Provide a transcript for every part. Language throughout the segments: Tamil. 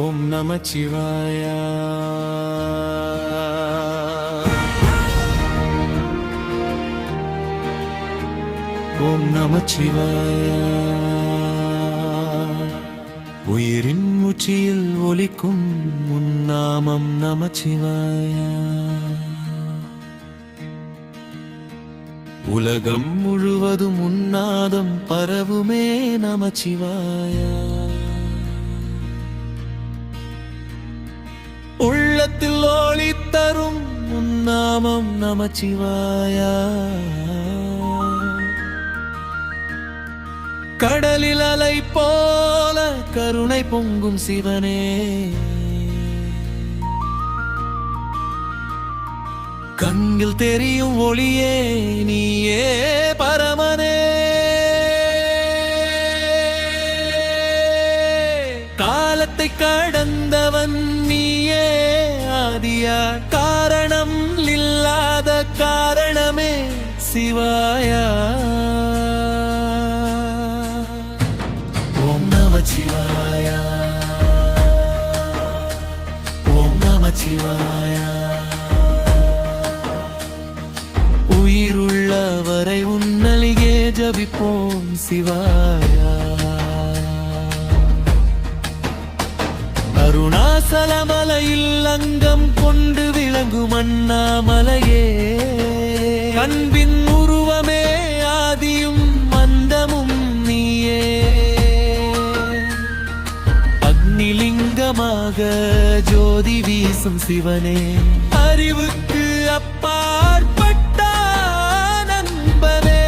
ஓம் நமச்சிவாய. ஓம் நமச்சிவாய. உயிரின் உச்சியில் ஒலிக்கும் உன்னாமம் நமச்சிவாய. உலகம் முழுவதும் உன்னாதம் பரவுமே நமச்சிவாய. உள்ளத்தில் ஒளி தரும் உன்னாமம் நமச்சிவாய. கடலில் அலை போல கருணை பொங்கும் சிவனே, கண்ணில் தெரியும் ஒளியே நீயே பரமனே. காலத்தை கடந்தவன் நீயே ஆதியா, காரணம் இல்லாத காரணமே சிவாயா. ஓம் நமச்சிவாய. ஓம் நமச்சிவாய. உயிருள்ளவரை உன்னலியே ஜபிப்போம் சிவாயா. அருணாசலமலையில் அங்கம் கொண்டு விளங்கும் அண்ணாமலையே, அன்பின் உருவமே ஆதியும் அந்தமும் நீயே. அக்னிலிங்கமாக ஜோதி வீசும் சிவனே, அறிவுக்கு அப்பாற்பட்ட நண்பனே.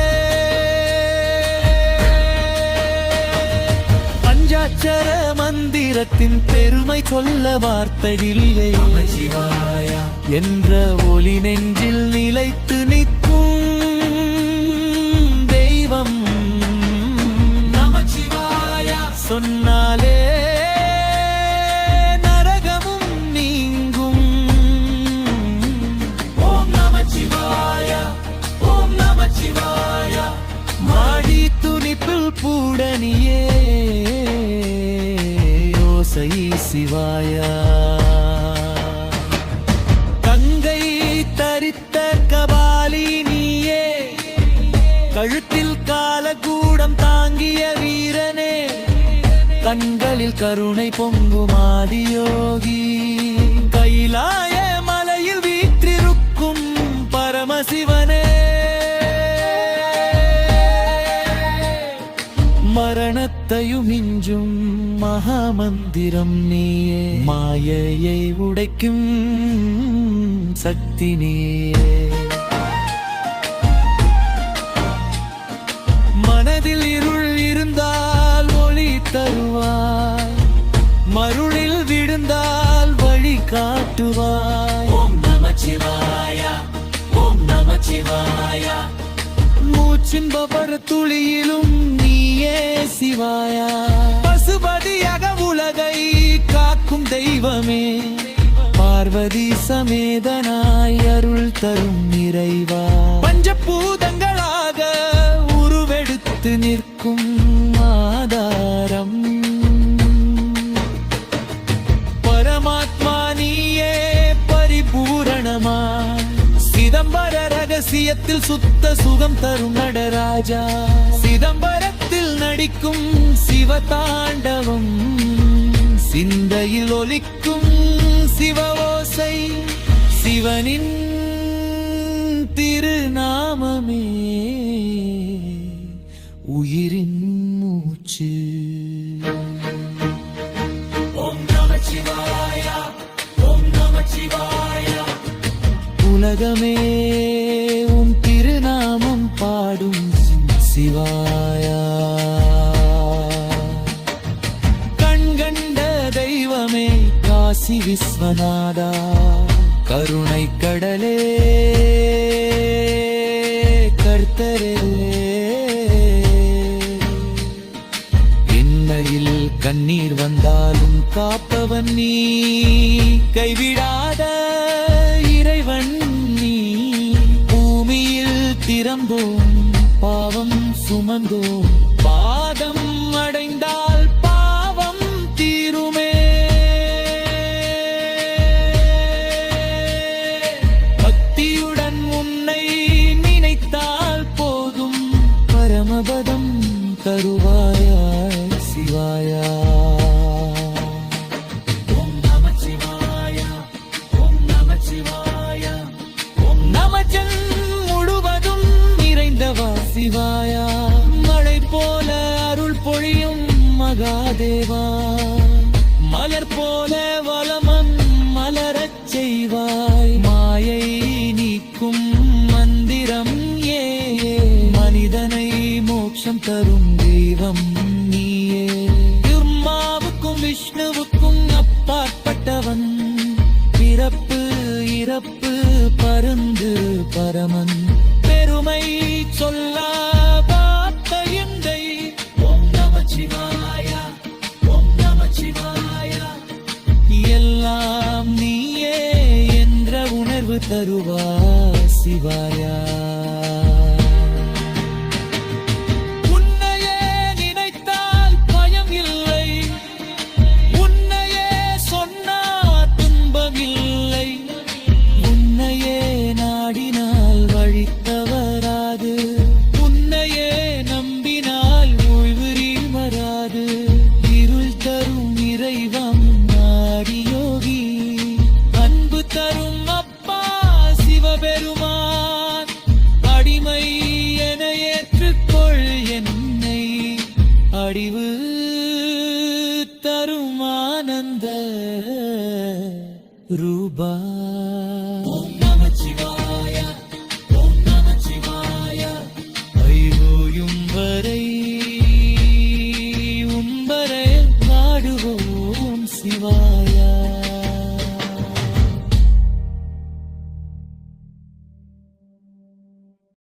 பஞ்சாட்சர மந்திரத்தின் பெருமை சொல்ல வார்த்தையில்லை. என்ற ஒளி நெஞ்சில் நிலைத்து நிற்கும் தெய்வம் நமச்சிவாய. சொன்னாலே நரகமும் நீங்கும். ஓம் நமச்சிவாய. ஓம் நமச்சிவாய. மாடி துணிப்பில் பூடனியே யோசை சிவாயா. கங்கை தரித்த கபாலினியே, கழுத்தில் காலகூடம் தாங்கிய வீரனே, கண்களில் கருணை பொங்கும் ஆதியோகி, கைலாய மலையில் வீற்றிருக்கும் பரமசிவனே. மரணத்தையும் மிஞ்சும் மகாமந்திரம் நீயே, மாயையை உடைக்கும் சக்தி நீயே. மனதில் இருள் இருந்தால் ஒளி தருவாய், மருளில் விழுந்தால் வழி காட்டுவாய். ஓம் நமச்சிவாய. ஓம் நமச்சிவாய. மூச்சின் பவர துளியிலும் நீயே சிவாயா. பசுபதியாக உலகை காக்கும் தெய்வமே, பார்வதி சமேதனாய் அருள் தரும் நிறைவா. பஞ்சபூதங்களாக உருவெடுத்து நிற்கும் ஆதாரம் பரமாத்மா நீயே பரிபூரணமா. சிதம்பர ரகசியத்தில் சுத்த சுகம் தரும் நடராஜா, சிதம்பரத்தில் நடிக்கும் சிவதாண்டவம், சிந்தையில் ஒலிக்கும் சிவஓசை, சிவனின் திருநாமமே உயிரின் மூச்சு. ஓம் நமச்சிவாய. ஓம் நமச்சிவாய. உலகமே உன் திருநாமம் பாடும் சிவாயா. கண்கண்ட தெய்வமே காசி விஸ்வநாதா, கருணை கடலே கர்த்தரே. என்னையில் கண்ணீர் வந்தாலும் காப்பவன் நீ, கைவிடாத இறைவன் நீ. பூமியில் திறந்தோம் பாவம் சுமந்தோம், பாதம் அடைந்தால் பாவம் தீருமே. தேவாய் மலர் போல வலமன் மலரச் செய்வாய் மாயை நீக்கும் மந்திரம் ஏ மனிதனை மோட்சம் தரும் தெய்வம் நீயே பிரம்மாவுக்கும் விஷ்ணுவுக்கும் அப்பாற்பட்டவன் பிறப்பு இறப்பு பருந்து பரமன் பெருமை சொல்ல வார்த்தையின்றை ஓம் நமச்சிவாய ஓம் நமச்சிவாய எல்லாம் நீயே என்ற உணர்வு தருவா சிவாயா உன்னையே நினைத்தால் பயம் இல்லை உன்னையே சொன்னால் துன்பமில்லை உன்னையே நாடினால் வழி தவறாது உன்னையே நம்பினால் ஓய்வுறி வராது இருள் தரும் இறைவம் நாடியோகி அன்பு தரும் அப்பா சிவபெருமான் அடிமை என ஏற்றுக்கொள் என்னை அடிவு தரும் ஆனந்த ரூபா ஓம் நமச்சிவாய ஓம் நமச்சிவாய ஐயோயும் வரை உம்பரை நாடுவோம் சிவாயா